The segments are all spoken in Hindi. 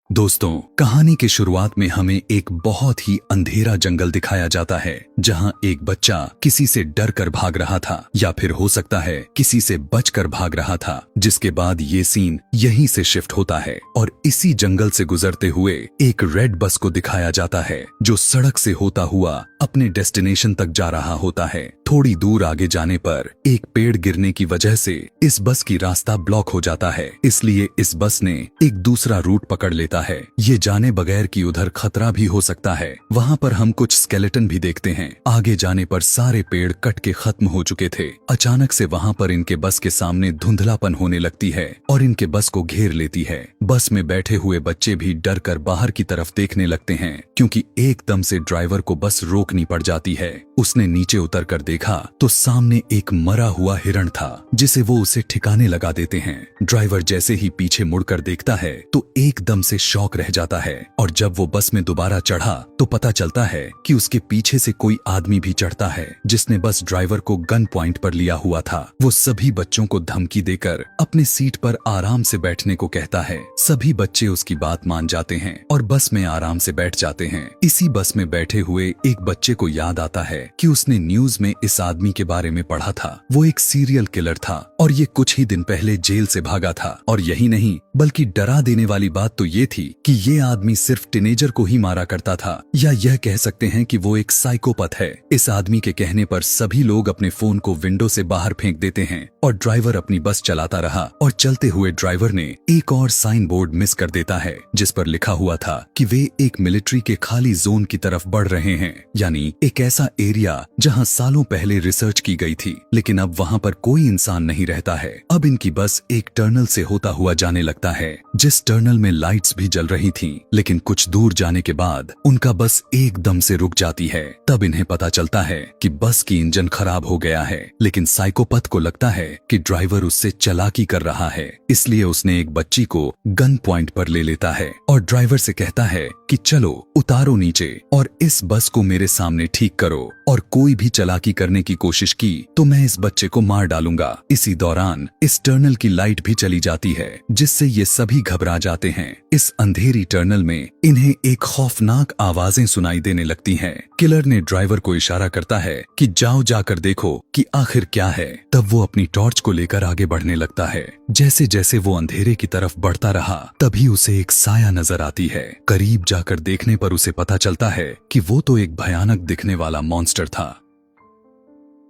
दोस्तों, कहानी की शुरुआत में हमें एक बहुत ही अंधेरा जंगल दिखाया जाता है जहां एक बच्चा किसी से डर कर भाग रहा था या फिर हो सकता है किसी से बचकर भाग रहा था। जिसके बाद ये सीन यहीं से शिफ्ट होता है और इसी जंगल से गुजरते हुए एक रेड बस को दिखाया जाता है जो सड़क से होता हुआ अपने डेस्टिनेशन तक जा रहा होता है। थोड़ी दूर आगे जाने पर एक पेड़ गिरने की वजह से इस बस की रास्ता ब्लॉक हो जाता है, इसलिए इस बस ने एक दूसरा रूट पकड़ लेता है, ये जाने बगैर कि उधर खतरा भी हो सकता है। वहाँ पर हम कुछ स्केलेटन भी देखते हैं। आगे जाने पर सारे पेड़ कट के खत्म हो चुके थे। अचानक से वहाँ पर इनके बस के सामने धुंधलापन होने लगती है और इनके बस को घेर लेती है। बस में बैठे हुए बच्चे भी डर कर बाहर की तरफ देखने लगते हैं क्योंकि एकदम से ड्राइवर को बस रोकनी पड़ जाती है। उसने नीचे उतर कर देखा तो सामने एक मरा हुआ हिरण था जिसे वो उसे ठिकाने लगा देते हैं। ड्राइवर जैसे ही पीछे मुड़कर देखता है तो एकदम से शॉक रह जाता है और जब वो बस में दोबारा चढ़ा तो पता चलता है कि उसके पीछे से कोई आदमी भी चढ़ता है जिसने बस ड्राइवर को गन पॉइंट पर लिया हुआ था। वो सभी बच्चों को धमकी देकर अपने सीट पर आराम से बैठने को कहता है। सभी बच्चे उसकी बात मान जाते हैं और बस में आराम से बैठ जाते हैं। इसी बस में बैठे हुए एक बच्चे को याद आता है कि उसने न्यूज में इस आदमी के बारे में पढ़ा था। वो एक सीरियल किलर था और ये कुछ ही दिन पहले जेल से भागा था। और यही नहीं बल्कि डरा देने वाली बात तो ये थी कि ये आदमी सिर्फ टीनेजर को ही मारा करता था, या यह कह सकते हैं कि वो एक साइकोपैथ है। इस आदमी के कहने पर सभी लोग अपने फोन को विंडो से बाहर फेंक देते हैं और ड्राइवर अपनी बस चलाता रहा। और चलते हुए ड्राइवर ने एक और साइन बोर्ड मिस कर देता है जिस पर लिखा हुआ था कि वे एक मिलिट्री के खाली जोन की तरफ बढ़ रहे हैं, यानी एक ऐसा एरिया जहां सालों पहले रिसर्च की गई थी लेकिन अब वहां पर कोई इंसान नहीं रहता है। अब इनकी बस एक टनल से होता हुआ जाने लगता है जिस टनल में लाइट्स भी जल रही थीं, लेकिन कुछ दूर जाने के बाद उनका बस एकदम से रुक जाती है। तब इन्हें पता चलता है कि बस की इंजन खराब हो गया है, लेकिन साइकोपैथ को लगता है कि ड्राइवर उससे चालाकी कर रहा है, इसलिए उसने एक बच्ची को गन पॉइंट पर ले लेता है और ड्राइवर से कहता है कि चलो उतारो नीचे और इस बस को मेरे सामने ठीक करो, और कोई भी चालाकी करने की कोशिश की तो मैं इस बच्चे को मार डालूंगा। इसी दौरान इस टर्नल की लाइट भी चली जाती है जिससे ये सभी घबरा जाते हैं। इस अंधेरी टर्नल में इन्हें एक खौफनाक आवाजें सुनाई देने लगती हैं। किलर ने ड्राइवर को इशारा करता है कि जाओ जाकर देखो कि आखिर क्या है। तब वो अपनी टॉर्च को लेकर आगे बढ़ने लगता है। जैसे जैसे वो अंधेरे की तरफ बढ़ता रहा तभी उसे एक साया नजर आती है। करीब जाकर देखने पर उसे पता चलता है कि वो तो एक भयानक दिखने वाला मॉन्स्टर था।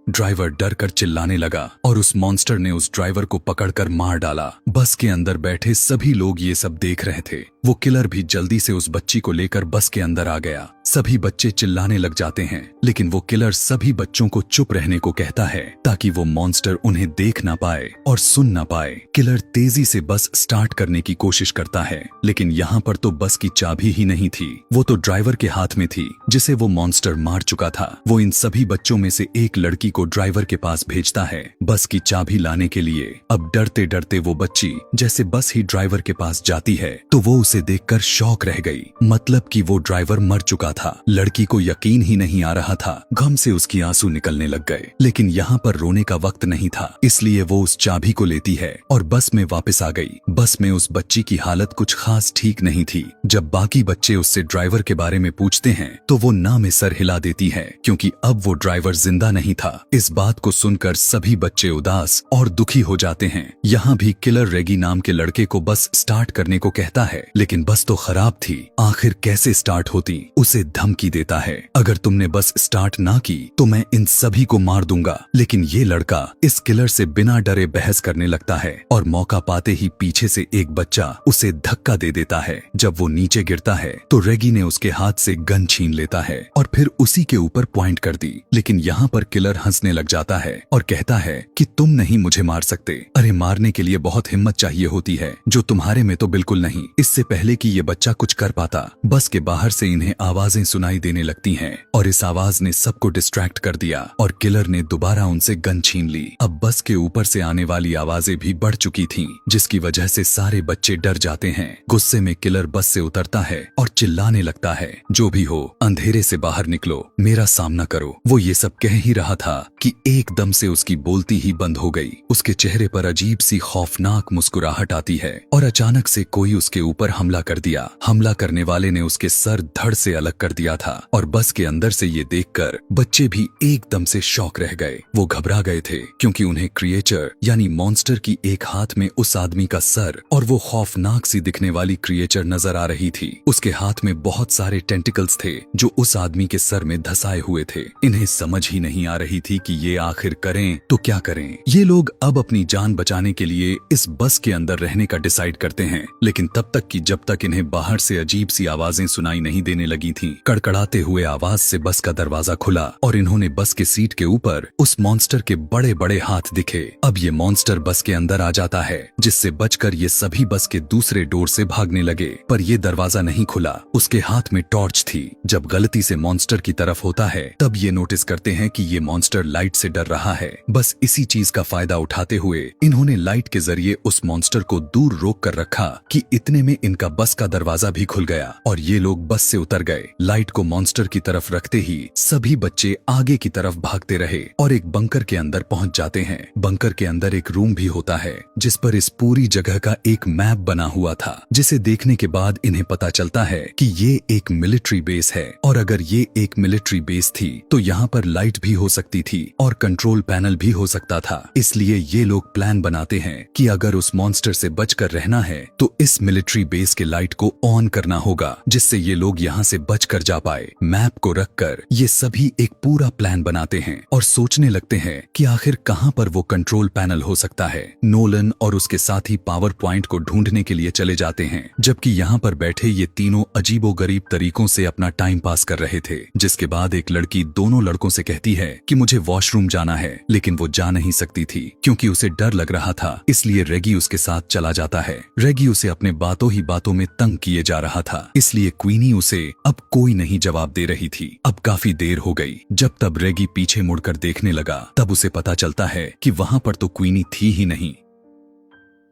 ड्राइवर डर कर चिल्लाने लगा और उस मॉन्स्टर ने उस ड्राइवर को पकड़कर मार डाला। बस के अंदर बैठे सभी लोग ये सब देख रहे थे। वो किलर भी जल्दी से उस बच्ची को लेकर बस के अंदर आ गया। सभी बच्चे चिल्लाने लग जाते हैं, लेकिन वो किलर सभी बच्चों को चुप रहने को कहता है ताकि वो मॉन्स्टर उन्हें देख ना पाए और सुन ना पाए। किलर तेजी से बस स्टार्ट करने की कोशिश करता है, लेकिन यहाँ पर तो बस की चाबी ही नहीं थी। वो तो ड्राइवर के हाथ में थी जिसे वो मॉन्स्टर मार चुका था। वो इन सभी बच्चों में से एक लड़की को ड्राइवर के पास भेजता है बस की चाबी लाने के लिए। अब डरते डरते वो बच्ची जैसे बस ही ड्राइवर के पास जाती है तो वो उसे देखकर शॉक रह गई, मतलब कि वो ड्राइवर मर चुका था। लड़की को यकीन ही नहीं आ रहा था। गम से उसकी आंसू निकलने लग गए, लेकिन यहाँ पर रोने का वक्त नहीं था, इसलिए वो उस चाबी को लेती है और बस में वापस आ गई। बस में उस बच्ची की हालत कुछ खास ठीक नहीं थी। जब बाकी बच्चे उससे ड्राइवर के बारे में पूछते हैं तो वो ना में सर हिला देती है क्योंकि अब वो ड्राइवर जिंदा नहीं था। इस बात को सुनकर सभी बच्चे उदास और दुखी हो जाते हैं। यहाँ भी किलर रेगी नाम के लड़के को बस स्टार्ट करने को कहता है, लेकिन बस तो खराब थी, आखिर कैसे स्टार्ट होती। उसे धमकी देता है, अगर तुमने बस स्टार्ट ना की तो मैं इन सभी को मार दूंगा। लेकिन ये लड़का इस किलर से बिना डरे बहस करने लगता है और मौका पाते ही पीछे से एक बच्चा उसे धक्का दे देता है। जब वो नीचे गिरता है तो रेगी ने उसके हाथ से गन छीन लेता है और फिर उसी के ऊपर पॉइंट कर दी। लेकिन यहाँ पर किलर हंसने लग जाता है और कहता है कि तुम नहीं मुझे मार सकते। अरे मारने के लिए बहुत हिम्मत चाहिए होती है जो तुम्हारे में तो बिल्कुल नहीं। इससे पहले कि ये बच्चा कुछ कर पाता बस के बाहर से इन्हें आवाजें आवाजें सुनाई देने लगती हैं और इस आवाज ने सबको डिस्ट्रैक्ट कर दिया और किलर ने दोबारा उनसे गन छीन ली। अब बस के ऊपर से आने वाली आवाजें भी बढ़ चुकी थीं, जिसकी वजह से सारे बच्चे डर जाते हैं। गुस्से में किलर बस से उतरता है और चिल्लाने लगता है, जो भी हो अंधेरे से बाहर निकलो, मेरा सामना करो। वो ये सब कह ही रहा था कि एकदम से उसकी बोलती ही बंद हो गई। उसके चेहरे पर अजीब सी खौफनाक मुस्कुराहट आती है और अचानक से कोई उसके ऊपर हमला कर दिया। हमला करने वाले ने उसके सर धड़ से अलग कर दिया था और बस के अंदर से ये देखकर बच्चे भी एकदम से शॉक रह गए। वो घबरा गए थे क्योंकि उन्हें क्रिएचर यानी मॉन्स्टर की एक हाथ में उस आदमी का सर और वो खौफनाक सी दिखने वाली क्रिएचर नजर आ रही थी। उसके हाथ में बहुत सारे टेंटिकल्स थे जो उस आदमी के सर में धसाए हुए थे। इन्हें समझ ही नहीं आ रही थी कि ये आखिर करें तो क्या करें। ये लोग अब अपनी जान बचाने के लिए इस बस के अंदर रहने का डिसाइड करते हैं, लेकिन तब तक कि जब तक इन्हें बाहर से अजीब सी आवाजें सुनाई नहीं देने लगी थीं। कड़कड़ाते हुए आवाज से बस का दरवाजा खुला और इन्होंने बस के सीट के ऊपर उस मॉन्स्टर के बड़े बड़े हाथ दिखे। अब ये मॉन्स्टर बस के अंदर आ जाता है, जिससे बचकर ये सभी बस के दूसरे डोर से भागने लगे, पर ये दरवाजा नहीं खुला। उसके हाथ में टॉर्च थी। जब गलती से मॉन्स्टर की तरफ होता है तब ये नोटिस करते हैं कि ये मॉन्स्टर लाइट से डर रहा है। बस इसी चीज का फायदा उठाते हुए इन्होंने लाइट के जरिए उस मॉन्स्टर को दूर रोक कर रखा कि इतने में इनका बस का दरवाजा भी खुल गया और ये लोग बस से उतर गए। लाइट को मॉन्स्टर की तरफ रखते ही सभी बच्चे आगे की तरफ भागते रहे और एक बंकर के अंदर पहुंच जाते हैं। बंकर के अंदर एक रूम भी होता है जिस पर इस पूरी जगह का एक मैप बना हुआ था, जिसे देखने के बाद इन्हें पता चलता है कि ये एक मिलिट्री बेस है और अगर ये एक मिलिट्री बेस थी तो यहाँ पर लाइट भी हो सकती थी और कंट्रोल पैनल भी हो सकता था। इसलिए ये लोग प्लान बनाते हैं कि अगर उस मॉन्स्टर से बचकर रहना है तो इस मिलिट्री बेस के लाइट को ऑन करना होगा, जिससे ये लोग यहाँ से बचकर जा पाए। मैप को रखकर ये सभी एक पूरा प्लान बनाते हैं और सोचने लगते हैं कि आखिर कहाँ पर वो कंट्रोल पैनल हो सकता है। नोलन और उसके साथी पावर पॉइंट को ढूंढने के लिए चले जाते हैं, जबकि यहाँ पर बैठे ये तीनों अजीबोगरीब तरीकों से अपना टाइम पास कर रहे थे। जिसके बाद एक लड़की दोनों लड़कों से कहती है कि मुझे वॉशरूम जाना है, लेकिन वो जा नहीं सकती थी क्योंकि उसे डर लग रहा था। इसलिए रेगी उसके साथ चला जाता है। रेगी उसे अपने बातों ही बातों में तंग किए जा रहा था, इसलिए क्वीनी उसे अब कोई नहीं जवाब दे रही थी। अब काफी देर हो गई। जब तब रेगी पीछे मुड़कर देखने लगा तब उसे पता चलता है कि वहां पर तो क्वीनी थी ही नहीं,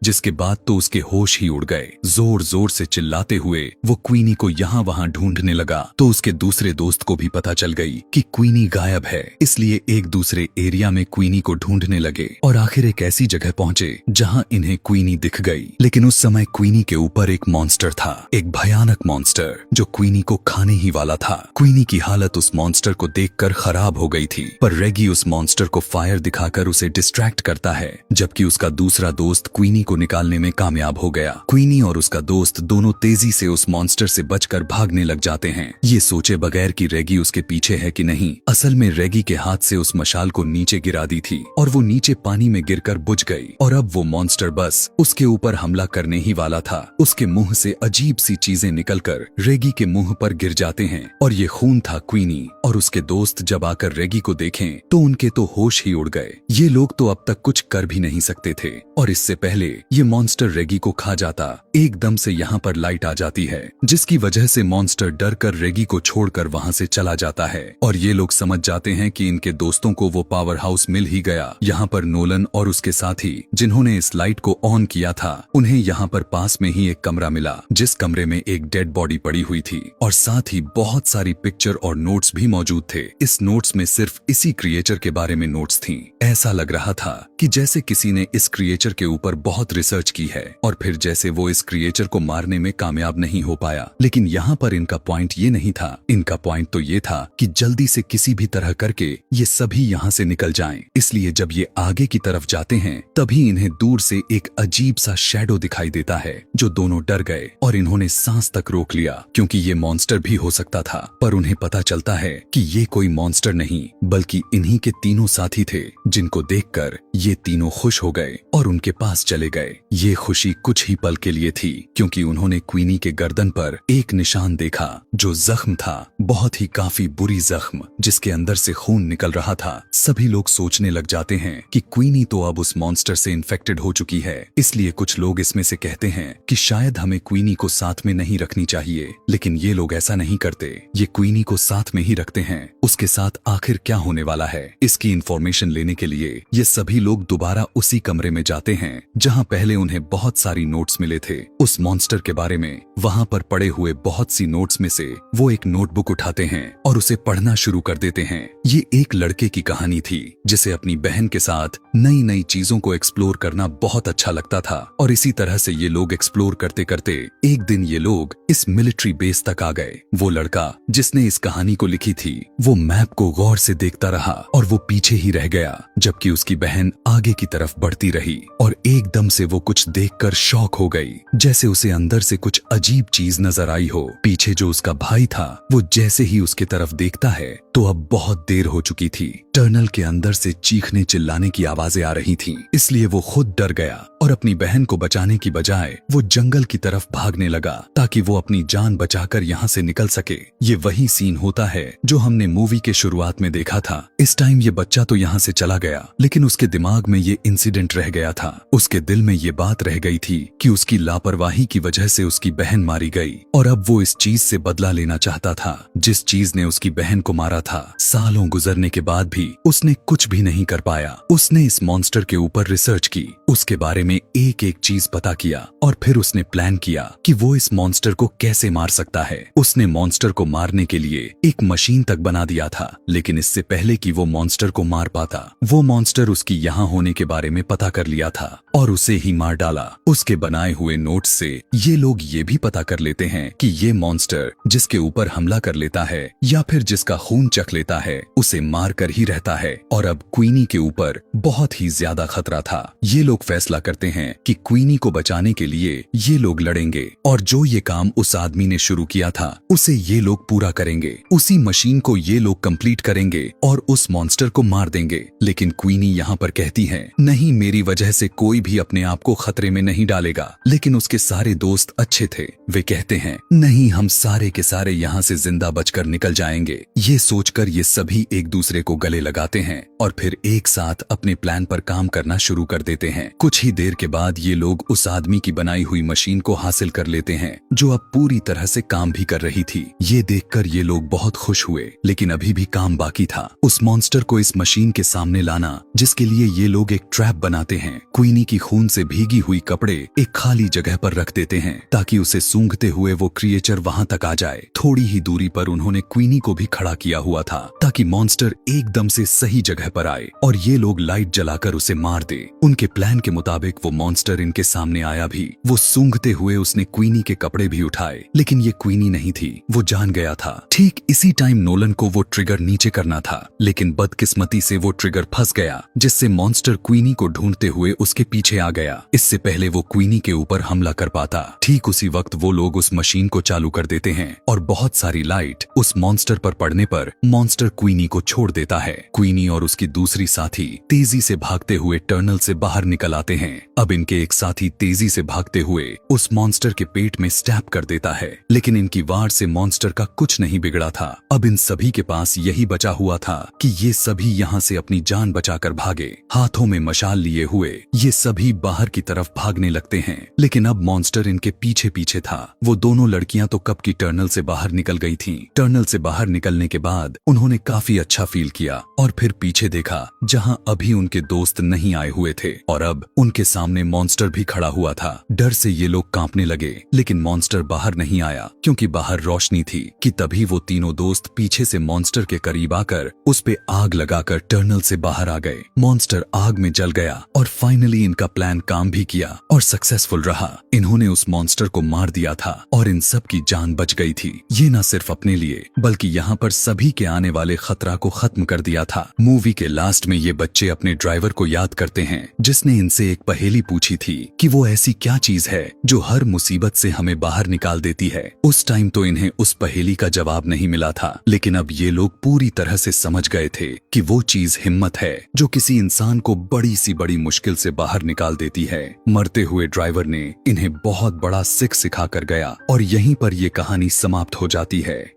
जिसके बाद तो उसके होश ही उड़ गए। जोर जोर से चिल्लाते हुए वो क्वीनी को यहाँ वहाँ ढूंढने लगा तो उसके दूसरे दोस्त को भी पता चल गई कि क्वीनी गायब है। इसलिए एक दूसरे एरिया में क्वीनी को ढूंढने लगे और आखिर एक ऐसी जगह पहुंचे जहाँ इन्हें क्वीनी दिख गई। लेकिन उस समय क्वीनी के ऊपर एक मॉन्स्टर था, एक भयानक मॉन्स्टर जो क्वीनी को खाने ही वाला था। क्वीनी की हालत उस मॉन्स्टर को देखकर खराब हो गई थी, पर रेगी उस मॉन्स्टर को फायर दिखाकर उसे डिस्ट्रैक्ट करता है, जबकि उसका दूसरा दोस्त क्वीनी को निकालने में कामयाब हो गया। क्वीनी और उसका दोस्त दोनों तेजी से उस मॉन्स्टर से बचकर भागने लग जाते हैं, ये सोचे बगैर कि रेगी उसके पीछे है कि नहीं। असल में रेगी के हाथ से उस मशाल को नीचे गिरा दी थी और वो नीचे पानी में गिरकर बुझ गई और अब वो मॉन्स्टर बस उसके ऊपर हमला करने ही वाला था। उसके मुंह से अजीब सी चीजें निकलकर रेगी के मुंह पर गिर जाते हैं और ये खून था। क्वीनी और उसके दोस्त जब आकर रेगी को देखें तो उनके तो होश ही उड़ गए। ये लोग तो अब तक कुछ कर भी नहीं सकते थे और इससे पहले ये मॉन्स्टर रेगी को खा जाता। एकदम से यहाँ पर लाइट आ जाती है, जिसकी वजह से मॉन्स्टर डर कर रेगी को छोड़कर वहाँ से चला जाता है और ये लोग समझ जाते हैं कि इनके दोस्तों को वो पावर हाउस मिल ही गया। यहाँ पर नोलन और उसके साथी जिन्होंने इस लाइट को ऑन किया था, उन्हें यहाँ पर पास में ही एक कमरा मिला, जिस कमरे में एक डेड बॉडी पड़ी हुई थी और साथ ही बहुत सारी पिक्चर और नोट्स भी मौजूद थे। इस नोट्स में सिर्फ इसी क्रिएचर के बारे में नोट्स थी। ऐसा लग रहा था कि जैसे किसी ने इस क्रिएचर के ऊपर बहुत रिसर्च की है और फिर जैसे वो इस क्रिएचर को मारने में कामयाब नहीं हो पाया। लेकिन यहाँ पर इनका पॉइंट ये नहीं था, इनका पॉइंट तो ये था कि जल्दी से किसी भी तरह करके ये सभी यहाँ से निकल जाएं। इसलिए जब ये आगे की तरफ जाते हैं तभी इन्हें दूर से एक अजीब सा शैडो दिखाई देता है, जो दोनों डर गए और इन्होंने सांस तक रोक लिया क्योंकि ये मॉन्स्टर भी हो सकता था। पर उन्हें पता चलता है कि ये कोई मॉन्स्टर नहीं बल्कि इन्हीं के तीनों साथी थे, जिनको देखकर ये तीनों खुश हो गए और उनके पास चले गए। ये खुशी कुछ ही पल के लिए थी, क्योंकि उन्होंने क्वीनी के गर्दन पर एक निशान देखा जो जख्म था, बहुत ही काफी बुरी जख्म जिसके अंदर से खून निकल रहा था। सभी लोग सोचने लग जाते हैं कि क्वीनी तो अब उस मॉन्स्टर से इन्फेक्टेड हो चुकी है, इसलिए कुछ लोग इसमें से कहते हैं कि शायद हमें क्वीनी को साथ में नहीं रखनी चाहिए, लेकिन ये लोग ऐसा नहीं करते। ये क्वीनी को साथ में ही रखते हैं। उसके साथ आखिर क्या होने वाला है, इसकी इंफॉर्मेशन लेने के लिए ये सभी लोग दोबारा उसी कमरे में जाते हैं जहां पहले उन्हें बहुत सारी नोट्स मिले थे उस मॉन्स्टर के बारे में। वहां पर पड़े हुए बहुत सी नोट्स में से वो एक नोटबुक उठाते हैं और उसे पढ़ना शुरू कर देते हैं। ये एक लड़के की कहानी थी जिसे अपनी बहन के साथ नई नई चीजों को एक्सप्लोर करना बहुत अच्छा लगता था, और इसी तरह से ये लोग एक्सप्लोर करते करते एक दिन ये लोग इस मिलिट्री बेस तक आ गए। वो लड़का जिसने इस कहानी को लिखी थी वो मैप को गौर से देखता रहा और वो पीछे ही रह गया, जबकि उसकी बहन आगे की तरफ बढ़ती रही और एकदम से वो कुछ देखकर शॉक हो गई, जैसे उसे अंदर से कुछ अजीब चीज नजर आई हो। पीछे जो उसका भाई था वो जैसे ही उसकी तरफ देखता है तो अब बहुत देर हो चुकी थी। टनल के अंदर से चीखने चिल्लाने की आवाजें आ रही थीं, इसलिए वो खुद डर गया और अपनी बहन को बचाने की बजाय वो जंगल की तरफ भागने लगा ताकि वो अपनी जान बचाकर यहाँ से निकल सके। ये वही सीन होता है जो हमने मूवी के शुरुआत में देखा था। इस टाइम ये बच्चा तो यहाँ से चला गया, लेकिन उसके दिमाग में ये इंसिडेंट रह गया था। उसके दिल में ये बात रह गई थी कि उसकी लापरवाही की वजह से उसकी बहन मारी गई, और अब वो इस चीज से बदला लेना चाहता था जिस चीज ने उसकी बहन को मारा था। सालों गुजरने के बाद भी उसने कुछ भी नहीं कर पाया। उसने इस मॉन्स्टर के ऊपर रिसर्च की, उसके बारे में एक एक चीज पता किया, और फिर उसने प्लान किया कि वो इस मॉन्स्टर को कैसे मार सकता है। उसने मॉन्स्टर को मारने के लिए एक मशीन तक बना दिया था, लेकिन इससे पहले कि वो मॉन्स्टर को मार पाता, वो मॉन्स्टर उसकी यहाँ होने के बारे में पता कर लिया था और उसे ही मार डाला। उसके बनाए हुए नोट्स से ये लोग ये भी पता कर लेते हैं कि ये मॉन्स्टर जिसके ऊपर हमला कर लेता है या फिर जिसका खून चख लेता है उसे मार कर ही रहता है, और अब क्वीनी के ऊपर बहुत ही ज्यादा खतरा था। ये लोग फैसला करते हैं कि क्वीनी को बचाने के लिए ये लोग लड़ेंगे, और जो ये काम उस आदमी ने शुरू किया था उसे ये लोग पूरा करेंगे। उसी मशीन को ये लोग कंप्लीट करेंगे और उस मॉन्स्टर को मार देंगे। लेकिन क्वीनी यहाँ पर कहती है, नहीं, मेरी वजह से कोई भी अपने आप को खतरे में नहीं डालेगा। लेकिन उसके सारे दोस्त अच्छे थे। वे कहते हैं, नहीं, हम सारे के सारे यहाँ से जिंदा बचकर निकल जाएंगे। ये सोचकर ये सभी एक दूसरे को गले लगाते हैं और फिर एक साथ अपने प्लान पर काम करना शुरू कर देते हैं। कुछ ही देर के बाद ये लोग उस आदमी की बनाई हुई मशीन को हासिल कर लेते हैं जो अब पूरी तरह से काम भी कर रही थी। ये देखकर ये लोग बहुत खुश हुए, लेकिन अभी भी काम बाकी था। उस मॉन्स्टर को इस मशीन के सामने लाना, जिसके लिए ये लोग एक ट्रैप बनाते हैं। क्वीनी की खून से भीगी हुई कपड़े एक खाली जगह पर रख देते हैं ताकि उसे सूंघते हुए वो क्रिएचर वहां तक आ जाए। थोड़ी ही दूरी पर उन्होंने क्वीनी को भी खड़ा किया हुआ था ताकि मॉन्स्टर एकदम से सही जगह पर आए और ये लोग लाइट जलाकर उसे मार दे। उनके प्लान के मुताबिक वो मॉन्स्टर इनके सामने आया भी। वो सूंघते हुए उसने क्वीनी के कपड़े भी उठाए, लेकिन ये क्वीनी नहीं थी, वो जान गया था। ठीक इसी टाइम नोलन को वो ट्रिगर नीचे करना था, लेकिन बदकिस्मती से वो ट्रिगर फंस गया, जिससे मॉन्स्टर क्वीनी को ढूंढते हुए उसके पीछे आ गया। इससे पहले वो क्वीनी के ऊपर हमला कर पाता। ठीक उसी वक्त वो लोग उस मशीन को चालू कर देते हैं और बहुत सारी लाइट उस मॉन्स्टर पर पड़ने पर मॉन्स्टर क्वीनी को छोड़ देता है। क्वीनी और उसकी दूसरी साथी तेजी से भागते हुए टनल से बाहर निकल आते हैं। अब इनके एक साथी तेजी से भागते हुए उस मॉन्स्टर के पेट में स्टैब कर देता है, लेकिन इनकी वार से मॉन्स्टर का कुछ नहीं बिगड़ा था। अब इन सभी के पास यही बचा हुआ था कि ये सभी यहाँ से अपनी जान बचाकर भागे। हाथों में मशाल लिए हुए ये सभी बाहर की तरफ भागने लगते हैं, लेकिन अब मॉन्स्टर इनके पीछे पीछे था। वो दोनों लड़कियां तो कब की टनल से बाहर निकल गई थीं। टनल से बाहर निकलने के बाद उन्होंने काफी अच्छा फील किया और फिर पीछे देखा जहां अभी उनके दोस्त नहीं आए हुए थे, और अब उनके सामने मॉन्स्टर भी खड़ा हुआ था। डर से ये लोग कांपने लगे, लेकिन मॉन्स्टर बाहर नहीं आया क्योंकि बाहर रोशनी थी। कि तभी वो तीनों दोस्त पीछे से मॉन्स्टर के करीब आकर उस पे आग लगाकर टनल से बाहर आ गए। मॉन्स्टर आग में जल गया और फाइनली इनका प्लान काम भी किया और सक्सेसफुल रहा। इन्होंने उस मॉन्स्टर को मार दिया था और इन सब की जान बच गई थी। ये न सिर्फ अपने लिए बल्कि यहाँ पर सभी के आने वाले खतरा को खत्म कर दिया था। मूवी के लास्ट में ये बच्चे अपने ड्राइवर को याद करते हैं जिसने इनसे एक पहेली पूछी थी कि वो ऐसी क्या चीज है जो हर मुसीबत से हमें बाहर निकाल देती है। उस टाइम तो इन्हें उस पहेली का जवाब नहीं मिला था, लेकिन अब ये लोग पूरी तरह से समझ गए थे कि वो चीज हिम्मत है जो किसी इंसान को बड़ी सी बड़ी मुश्किल से बाहर निकाल देती है। मरते हुए ड्राइवर ने इन्हें बहुत बड़ा सिख सिखा कर गया और यहीं पर ये कहानी समाप्त हो जाती है।